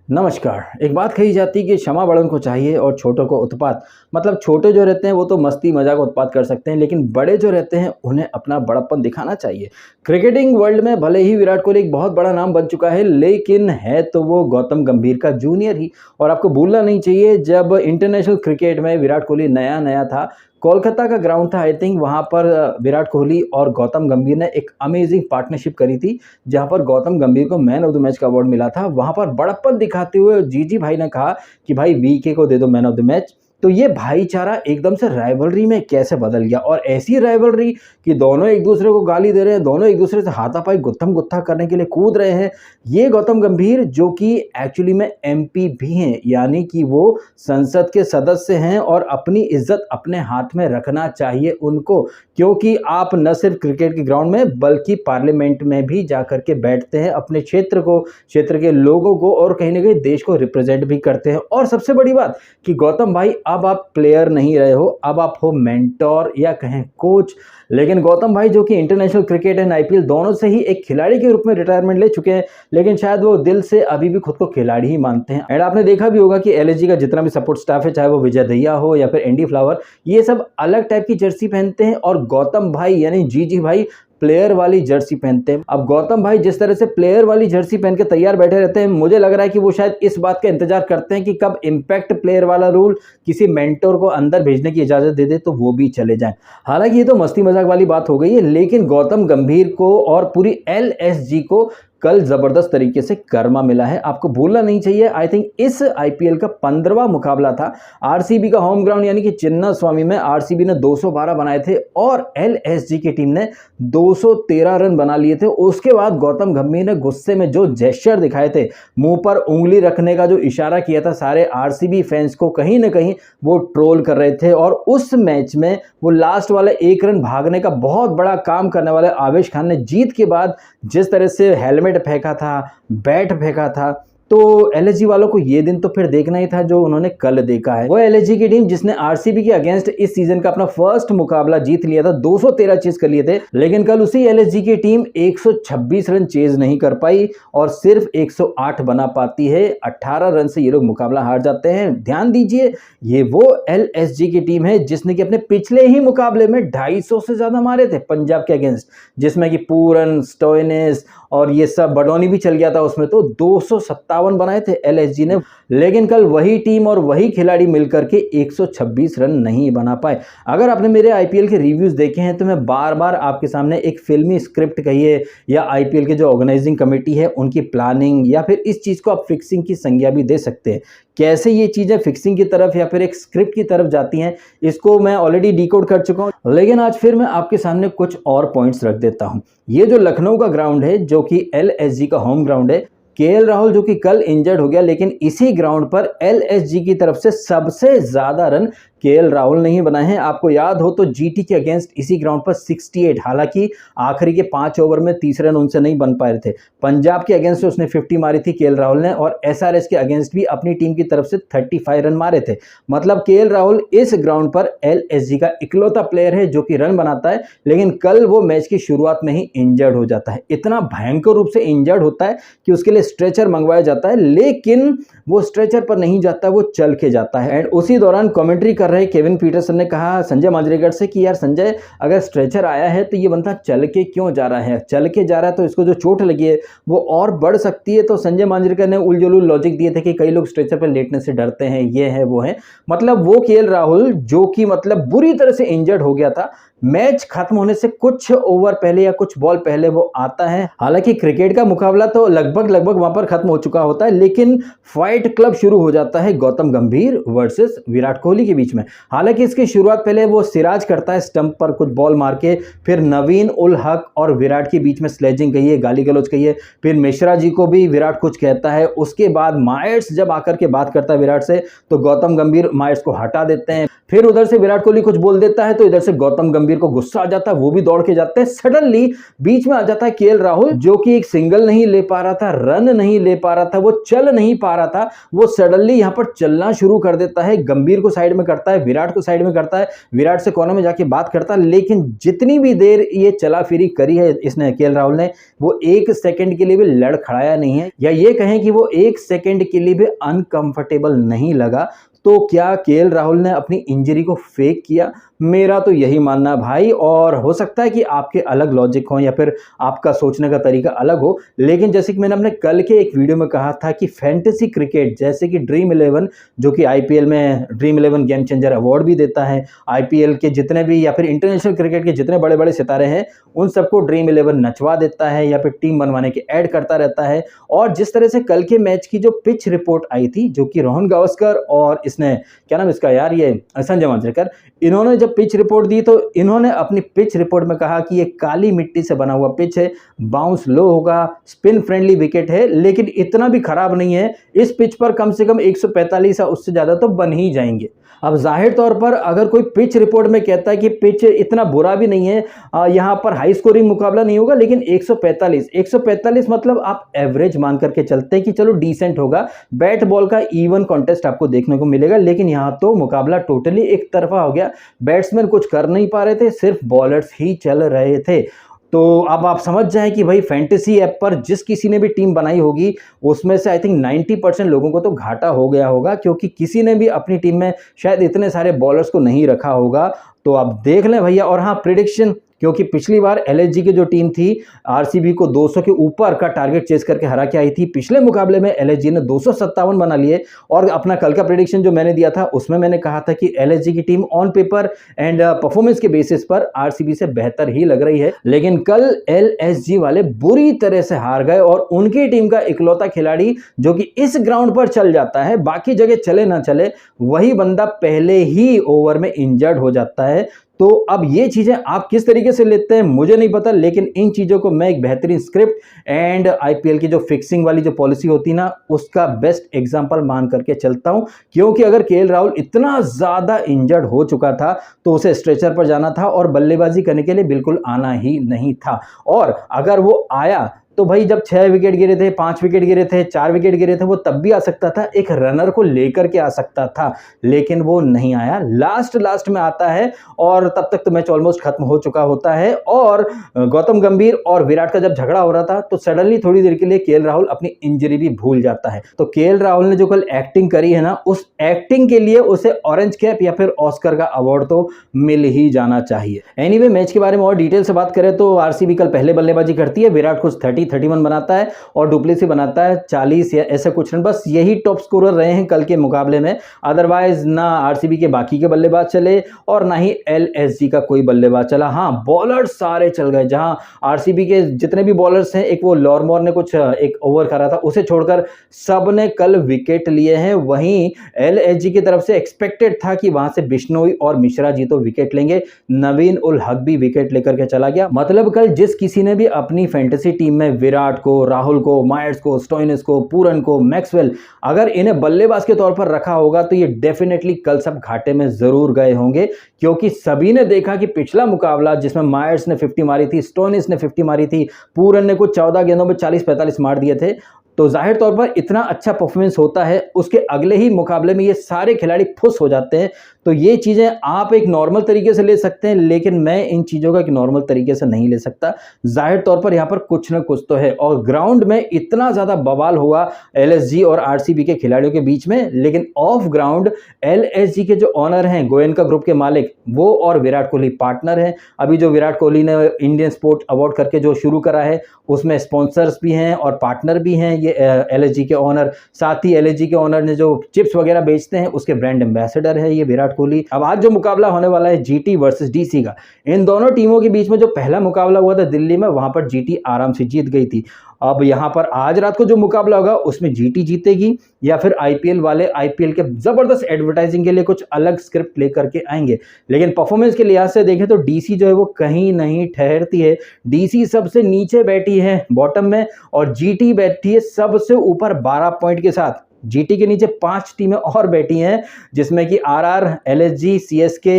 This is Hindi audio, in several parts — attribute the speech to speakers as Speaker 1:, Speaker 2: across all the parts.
Speaker 1: नमस्कार। एक बात कही जाती है कि क्षमा बड़ों को चाहिए और छोटों को उत्पात। मतलब छोटे जो रहते हैं वो तो मस्ती मजाक उत्पात कर सकते हैं, लेकिन बड़े जो रहते हैं उन्हें अपना बड़प्पन दिखाना चाहिए। क्रिकेटिंग वर्ल्ड में भले ही विराट कोहली एक बहुत बड़ा नाम बन चुका है, लेकिन है तो वो गौतम गंभीर का जूनियर ही। और आपको भूलना नहीं चाहिए, जब इंटरनेशनल क्रिकेट में विराट कोहली नया नया था, कोलकाता का ग्राउंड था आई थिंक, वहाँ पर विराट कोहली और गौतम गंभीर ने एक अमेजिंग पार्टनरशिप करी थी, जहाँ पर गौतम गंभीर को मैन ऑफ द मैच का अवार्ड मिला था। वहाँ पर बड़प्पन दिखाते हुए जीजी भाई ने कहा कि भाई वीके को दे दो मैन ऑफ द मैच। तो ये भाईचारा एकदम से राइवलरी में कैसे बदल गया, और ऐसी राइवलरी कि दोनों एक दूसरे को गाली दे रहे हैं, दोनों एक दूसरे से हाथापाई गुत्थम गुत्था करने के लिए कूद रहे हैं। ये गौतम गंभीर जो कि एक्चुअली में एमपी भी हैं, यानी कि वो संसद के सदस्य हैं, और अपनी इज्जत अपने हाथ में रखना चाहिए उनको, क्योंकि आप न सिर्फ क्रिकेट के ग्राउंड में बल्कि पार्लियामेंट में भी जाकर के बैठते हैं, अपने क्षेत्र को, क्षेत्र के लोगों को और कहीं ना कहीं देश को रिप्रेजेंट भी करते हैं। और सबसे बड़ी बात कि गौतम भाई अब आप प्लेयर नहीं रहे हो, अब आप हो मेंटोर या कहें कोच। लेकिन गौतम भाई जो कि इंटरनेशनल क्रिकेट एंड आईपीएल दोनों से ही एक खिलाड़ी के रूप में रिटायरमेंट ले चुके हैं, लेकिन शायद वो दिल से अभी भी खुद को खिलाड़ी ही मानते हैं। एंड आपने देखा भी होगा कि एलएसजी का जितना भी सपोर्ट स्टाफ है, चाहे वो विजय दहिया हो या फिर एंडी फ्लावर, ये सब अलग टाइप की जर्सी पहनते हैं, और गौतम भाई यानी जीजी भाई प्लेयर वाली जर्सी पहनते हैं। अब गौतम भाई जिस तरह से प्लेयर वाली जर्सी पहन के तैयार बैठे रहते हैं, मुझे लग रहा है कि वो शायद इस बात का इंतजार करते हैं कि कब इम्पैक्ट प्लेयर वाला रूल किसी मेंटोर को अंदर भेजने की इजाजत दे दे तो वो भी चले जाएं। हालांकि ये तो मस्ती मजाक वाली बात हो गई है, लेकिन गौतम गंभीर को और पूरी एलएसजी को कल जबरदस्त तरीके से कर्मा मिला है। आपको भूलना नहीं चाहिए, आई थिंक इस आईपीएल का 15वां मुकाबला था आरसीबी का होम ग्राउंड यानी कि चिन्ना स्वामी में। आरसीबी ने 212 बनाए थे और एलएसजी की टीम ने 213 रन बना लिए थे। उसके बाद गौतम गंभीर ने गुस्से में जो जेस्चर दिखाए थे, मुंह पर उंगली रखने का जो इशारा किया था, सारे आरसीबी फैंस को कहीं ना कहीं वो ट्रोल कर रहे थे। और उस मैच में वो लास्ट वाला 1 रन भागने का बहुत बड़ा काम करने वाले आवेश खान ने जीत के बाद जिस तरह से हेलमेट फेंका था, बैट फेंका था, तो एलएसजी वालों को ये दिन तो फिर देखना ही था जो उन्होंने कल देखा है। वो एलएसजी की टीम जिसने आरसीबी के अगेंस्ट इस सीजन का अपना फर्स्ट मुकाबला जीत लिया था, 213 चेज कर लिए थे, लेकिन कल उसी एलएसजी की टीम 126 रन चेज नहीं कर पाई और सिर्फ 108 बना पाती है। 18 रन से ये लोग मुकाबला हार जाते हैं। ध्यान दीजिए, ये वो एलएसजी की टीम है जिसने कि अपने पिछले ही मुकाबले में 250 से ज्यादा मारे थे पंजाब के अगेंस्ट, जिसमें कि पूरन, स्टोइनिस और ये सब, बडोनी भी चल गया था उसमें, तो 257 बनाए थे एलएसजी ने। लेकिन कल वही टीम और वही खिलाड़ी मिलकर के 126 रन नहीं बना पाए। अगर आपने मेरे आईपीएल के रिव्यूज देखे हैं तो मैं बार बार आपके सामने एक फिल्मी स्क्रिप्ट कहिए या आईपीएल के जो ऑर्गेनाइजिंग कमेटी है उनकी प्लानिंग, या फिर इस चीज को आप फिक्सिंग की संज्ञा भी दे सकते हैं। कैसे ये चीजें फिक्सिंग की तरफ या फिर एक स्क्रिप्ट की तरफ जाती हैं, इसको मैं ऑलरेडी डिकोड कर चुका हूं, लेकिन आज फिर मैं आपके सामने कुछ और पॉइंट्स रख देता हूं। ये जो लखनऊ का ग्राउंड है, जो कि एलएसजी का होम ग्राउंड है, केएल राहुल जो कि कल इंजर्ड हो गया, लेकिन इसी ग्राउंड पर एलएसजी की तरफ से सबसे ज्यादा रन केएल राहुल नहीं बनाए हैं। आपको याद हो तो जीटी के अगेंस्ट इसी ग्राउंड पर 68, हालांकि आखिरी के 5 ओवर में 30 रन उनसे नहीं बन पाए थे। पंजाब के अगेंस्ट उसने 50 मारी थी केएल राहुल ने, और एसआरएच के अगेंस्ट भी अपनी टीम की तरफ से 35 रन मारे थे। मतलब केएल राहुल इस ग्राउंड पर एलएसजी का इकलौता प्लेयर है जो कि रन बनाता है, लेकिन कल वो मैच की शुरुआत में ही इंजर्ड हो जाता है। इतना भयंकर रूप से इंजर्ड होता है कि उसके लिए स्ट्रेचर मंगवाया जाता है, लेकिन वो स्ट्रेचर पर नहीं जाता, वो चल के जाता है। एंड उसी दौरान कमेंट्री कर रहे केविन पीटरसन ने कहा संजय मांजरेकर से कि यार संजय, अगर स्ट्रेचर आया है तो ये बंदा चल के क्यों जा रहा है, चल के जा रहा है तो इसको जो चोट लगी है वो और बढ़ सकती है। तो संजय मांजरेकर ने उलझुल लॉजिक दिए थे कि कई लोग स्ट्रेचर पर लेटने से डरते हैं, ये है वो है। मतलब वो केएल राहुल जो कि मतलब बुरी तरह से इंजर्ड हो गया था, मैच खत्म होने से कुछ ओवर पहले या कुछ बॉल पहले वो आता है। हालांकि क्रिकेट का मुकाबला तो लगभग वहां पर खत्म हो चुका होता है, लेकिन फाइट क्लब शुरू हो जाता है गौतम गंभीर वर्सेस विराट कोहली के बीच में। हालांकि इसकी शुरुआत पहले वो सिराज करता है स्टंप पर कुछ बॉल मार के, फिर नवीन उल हक और विराट के बीच में स्लेजिंग कहिए, गाली गलौज कहिए, फिर मिश्रा जी को भी विराट कुछ कहता है। उसके बाद मायर्स जब आकर के बात करता है विराट से, तो गौतम गंभीर मायर्स को हटा देते हैं। फिर उधर से विराट कोहली कुछ बोल देता है तो इधर से गौतम गंभीर गंभीर को गुस्सा आ जाता है, वो भी दौड़ के जाते हैं। सडनली बीच में आ जाता है केएल राहुल, जो कि एक सिंगल नहीं ले पा रहा था, रन नहीं ले पा रहा था, वो चल नहीं पा रहा था, वो सडनली यहां पर चलना शुरू कर देता है। गंभीर को साइड में करता है, विराट को साइड में करता है, विराट से कोने में जाके बात करता है। लेकिन जितनी भी देर ये चला फिरी करी है इसने, केएल राहुल ने, वो 1 सेकंड के लिए भी लड़खड़ाया नहीं है, या ये कहें कि वो 1 सेकंड के लिए भी अनकंफर्टेबल नहीं लगा। तो क्या केएल राहुल ने अपनी इंजरी को फेक किया? मेरा तो यही मानना है भाई, और हो सकता है कि आपके अलग लॉजिक हो या फिर आपका सोचने का तरीका अलग हो, लेकिन जैसे कि मैंने अपने कल के एक वीडियो में कहा था कि फैंटेसी क्रिकेट जैसे कि ड्रीम 11, जो कि आईपीएल में ड्रीम 11 गेम चेंजर अवार्ड भी देता है, आईपीएल के जितने भी या फिर इंटरनेशनल क्रिकेट के जितने बड़े बड़े सितारे हैं उन सबको ड्रीम 11 नचवा देता है या फिर टीम बनवाने के ऐड करता रहता है। और जिस तरह से कल के मैच की जो पिच रिपोर्ट आई थी, जो कि रोहन गावस्कर और इसने, क्या नाम इसका यार, ये संजय मांजरेकर, इन्होंने जब पिच रिपोर्ट दी तो इन्होंने अपनी पिच रिपोर्ट में कहा कि ये काली मिट्टी से बना हुआ पिच है, बाउंस लो होगा, स्पिन फ्रेंडली विकेट है, लेकिन इतना भी खराब नहीं है, इस पिच पर कम से कम 145 या उससे ज्यादा तो बन ही जाएंगे। अब जाहिर तौर पर अगर कोई पिच रिपोर्ट में कहता है कि पिच इतना बुरा भी नहीं है, यहाँ पर हाई स्कोरिंग मुकाबला नहीं होगा, लेकिन 145 मतलब आप एवरेज मान करके चलते हैं कि चलो डिसेंट होगा, बैट बॉल का इवन कॉन्टेस्ट आपको देखने को मिलेगा। लेकिन यहाँ तो मुकाबला टोटली एक तरफा हो गया, बैट्समैन कुछ कर नहीं पा रहे थे, सिर्फ बॉलर्स ही चल रहे थे। तो अब आप समझ जाएं कि भाई फैंटेसी ऐप पर जिस किसी ने भी टीम बनाई होगी उसमें से आई थिंक 90% लोगों को तो घाटा हो गया होगा, क्योंकि किसी ने भी अपनी टीम में शायद इतने सारे बॉलर्स को नहीं रखा होगा। तो आप देख लें भैया। और हाँ, प्रिडिक्शन, क्योंकि पिछली बार एलएसजी की जो टीम थी आरसीबी को 200 के ऊपर का टारगेट चेस करके हरा के आई थी, पिछले मुकाबले में एलएसजी ने 257 बना लिए। और अपना कल का प्रेडिक्शन जो मैंने दिया था उसमें मैंने कहा था कि एलएसजी की team on paper and performance के बेसिस पर आरसीबी से बेहतर ही लग रही है। लेकिन कल एलएसजी वाले बुरी तरह से हार गए और उनकी टीम का इकलौता खिलाड़ी जो कि इस ग्राउंड पर चल जाता है, बाकी जगह चले ना चले, वही बंदा पहले ही ओवर में इंजर्ड हो जाता है। तो अब ये चीजें आप किस तरीके से लेते हैं मुझे नहीं पता, लेकिन इन चीजों को मैं एक बेहतरीन स्क्रिप्ट एंड आईपीएल की जो फिक्सिंग वाली जो पॉलिसी होती ना, उसका बेस्ट एग्जांपल मान करके चलता हूं। क्योंकि अगर केएल राहुल इतना ज्यादा इंजर्ड हो चुका था तो उसे स्ट्रेचर पर जाना था और बल्लेबाजी करने के लिए बिल्कुल आना ही नहीं था। और अगर वो आया तो भाई जब 6 विकेट गिरे थे, 5 विकेट गिरे थे, 4 विकेट गिरे थे, वो तब भी आ सकता था, एक रनर को लेकर के आ सकता था, लेकिन वो नहीं आया। लास्ट में आता है और तब तक तो मैच ऑलमोस्ट खत्म हो चुका होता है। और गौतम गंभीर और विराट का जब झगड़ा हो रहा था तो सडनली थोड़ी देर के लिए केएल राहुल अपनी इंजरी भी भूल जाता है। तो केएल राहुल ने जो कल एक्टिंग करी है ना, उस एक्टिंग के लिए उसे ऑरेंज कैप या फिर ऑस्कर का अवार्ड तो मिल ही जाना चाहिए। एनीवे, मैच के बारे में और डिटेल से बात करें तो आरसीबी कल पहले बल्लेबाजी करती है, विराट कुछ 31 बनाता है और डुप्लेसी बनाता है 40 या ऐसे कुछ रन। बस यही टॉप स्कोरर रहे हैं कल के मुकाबले में। अदरवाइज ना आरसीबी के बाकी के बल्लेबाज चले और ना ही एलएसजी का कोई बल्लेबाज चला। हाँ, बॉलर सारे चल गए। जहां आरसीबी के जितने भी बॉलर्स हैं, एक वो लॉर्मोर ने कुछ एक ओवर करा था, उसे छोड़कर सब ने कल विकेट लिए हैं। वहीं एलएसजी की तरफ से एक्सपेक्टेड था कि वहां से बिश्नोई और मिश्रा जी तो विकेट लेंगे, नवीन उल हक भी विकेट लेकर के चला गया। मतलब कल जिस किसी ने भी अपनी फैंटेसी टीम में विराट को, राहुल को, मायर्स को, स्टोइनिस को, पूरन को, मैक्सवेल, अगर इन्हें बल्लेबाज के तौर पर रखा होगा तो ये डेफिनेटली कल सब घाटे में जरूर गए होंगे। क्योंकि सभी ने देखा कि पिछला मुकाबला जिसमें मायर्स ने 50 मारी थी, स्टोइनिस ने 50 मारी थी, पूरन ने कुछ 14 गेंदों में 40-45 मार दिए थे, तो जाहिर तौर पर इतना अच्छा परफॉर्मेंस होता है, उसके अगले ही मुकाबले में ये सारे खिलाड़ी फुस हो जाते हैं। तो ये चीजें आप एक नॉर्मल तरीके से ले सकते हैं, लेकिन मैं इन चीजों का एक नॉर्मल तरीके से नहीं ले सकता। जाहिर तौर पर यहाँ पर कुछ ना कुछ तो है। और ग्राउंड में इतना ज्यादा बवाल हुआ एलएसजी और आरसीबी के खिलाड़ियों के बीच में, लेकिन ऑफ ग्राउंड एलएसजी के जो ऑनर हैं, गोयनका ग्रुप के मालिक, वो और विराट कोहली पार्टनर हैं। अभी जो विराट कोहली ने इंडियन स्पोर्ट अवार्ड करके जो शुरू करा है उसमें स्पॉन्सर्स भी हैं और पार्टनर भी हैं ये एलएसजी के ऑनर। साथ ही एलएसजी के ऑनर ने जो चिप्स वगैरह बेचते हैं उसके ब्रांड एम्बेसडर है ये विराट कोहली। अब आज जो मुकाबला होने वाला है जीटी वर्सेस डीसी का, इन दोनों टीमों के बीच में जो पहला मुकाबला हुआ था दिल्ली में, वहां पर जीटी आराम से जीत गई थी। अब यहां पर आज रात को जो मुकाबला होगा उसमें जीटी जीतेगी या फिर आईपीएल वाले आईपीएल के जबरदस्त एडवर्टाइजिंग के लिए कुछ अलग स्क्रिप्ट लेकर के आएंगे। लेकिन परफॉर्मेंस के लिहाज से देखें तो डीसी जो है वो कहीं नहीं ठहरती है। डीसी सबसे नीचे बैठी है बॉटम में और जीटी बैठी है सबसे ऊपर 12 पॉइंट के साथ। जीटी के नीचे 5 टीमें और बैठी हैं, जिसमें कि आरआर, एलएसजी, सीएसके,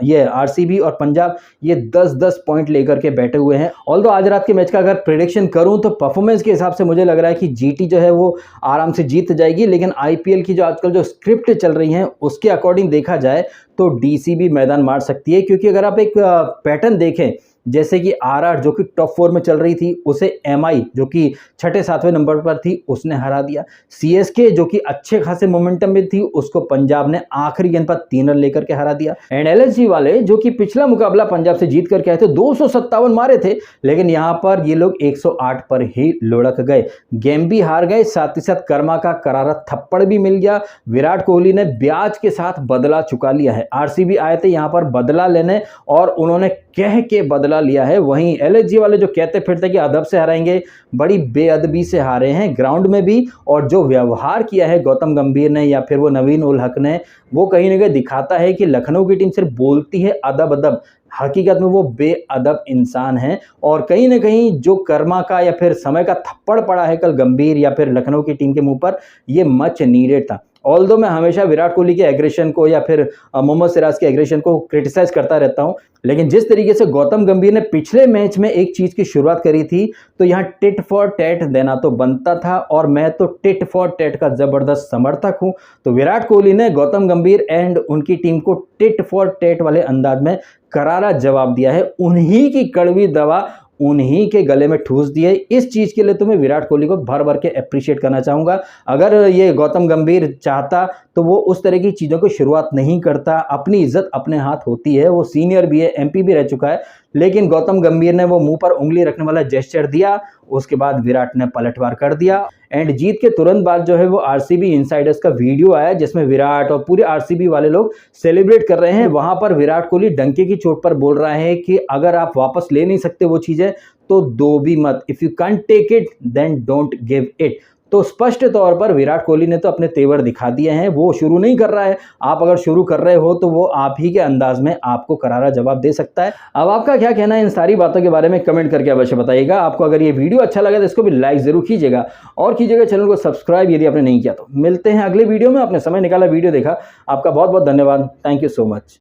Speaker 1: ये आरसीबी और पंजाब, ये 10-10 पॉइंट लेकर के बैठे हुए हैं। ऑल्दो आज रात के मैच का अगर प्रेडिक्शन करूं तो परफॉर्मेंस के हिसाब से मुझे लग रहा है कि जीटी जो है वो आराम से जीत जाएगी, लेकिन आईपीएल की जो आजकल जो स्क्रिप्ट चल रही है उसके अकॉर्डिंग देखा जाए तो डीसी भी मैदान मार सकती है, क्योंकि अगर आप एक पैटर्न देखें, जैसे कि आरआर जो कि टॉप 4 में चल रही थी उसे एमआई जो कि 6-7वें नंबर पर थी उसने हरा दिया। सीएसके जो कि अच्छे खासे मोमेंटम में थी उसको पंजाब ने आखिरी गेंद पर 3 रन लेकर के हरा दिया। एंड एलएसजी वाले जो कि पिछला मुकाबला पंजाब से जीत करके आए थे, 257 मारे थे, लेकिन यहां पर ये लोग 108 पर ही लुढ़क गए, गेम भी हार गए, साथ ही साथ कर्मा का करारा थप्पड़ भी मिल गया। विराट कोहली ने ब्याज के साथ बदला चुका लिया है। आरसीबी आए थे यहां पर बदला लेने और उन्होंने कह के बदला लिया है। वहीं एलएसजी वाले जो कहते फिरते कि अदब से हराएंगे, बड़ी बेअदबी से हारे हैं ग्राउंड में भी, और जो व्यवहार किया है गौतम गंभीर ने या फिर वो नवीन उल हक ने, वो कहीं ना कहीं दिखाता है कि लखनऊ की टीम सिर्फ बोलती है अदब अदब, हकीकत में वो बेअदब इंसान है। और कहीं ना कहीं जो कर्मा का या फिर समय का थप्पड़ पड़ा है कल गंभीर या फिर लखनऊ की टीम के मुंह पर, ये मच नीडेड था। ऑल्दो मैं हमेशा विराट कोहली के एग्रेशन को या फिर मोहम्मद सिराज के एग्रेशन को क्रिटिसाइज करता रहता हूं, लेकिन जिस तरीके से गौतम गंभीर ने पिछले मैच में एक चीज की शुरुआत करी थी, तो यहां टिट फॉर टैट देना तो बनता था, और मैं तो टिट फॉर टैट का जबरदस्त समर्थक हूं। तो विराट कोहली ने गौतम गंभीर एंड उनकी टीम को टिट फॉर टैट वाले अंदाज में करारा जवाब दिया है। उन्हीं की कड़वी दवा उन्हीं के गले में ठूस दिए। इस चीज के लिए तो मैं विराट कोहली को भर भर के अप्रिशिएट करना चाहूंगा। अगर ये गौतम गंभीर चाहता तो वो उस तरह की चीजों की शुरुआत नहीं करता। अपनी इज्जत अपने हाथ होती है, वो सीनियर भी है, एमपी भी रह चुका है, लेकिन गौतम गंभीर ने वो मुंह पर उंगली रखने वाला जेस्चर दिया, उसके बाद विराट ने पलटवार कर दिया। एंड जीत के तुरंत बाद जो है वो आरसीबी इनसाइडर्स का वीडियो आया, जिसमें विराट और पूरे आरसीबी वाले लोग सेलिब्रेट कर रहे हैं। वहां पर विराट कोहली डंके की चोट पर बोल रहा है कि अगर आप वापस ले नहीं सकते वो चीजें तो दो भी मत, if you can't take it then don't give it. तो स्पष्ट तौर पर विराट कोहली ने तो अपने तेवर दिखा दिए हैं, वो शुरू नहीं कर रहा है। आप अगर शुरू कर रहे हो तो वो आप ही के अंदाज में आपको करारा जवाब दे सकता है। अब आपका क्या कहना है इन सारी बातों के बारे में कमेंट करके अवश्य बताइएगा। आपको अगर ये वीडियो अच्छा लगा तो इसको भी लाइक जरूर कीजिएगा और कीजिएगा चैनल को सब्सक्राइब यदि आपने नहीं किया तो। मिलते हैं अगले वीडियो में। आपने समय निकाला, वीडियो देखा, आपका बहुत बहुत धन्यवाद। Thank you so much.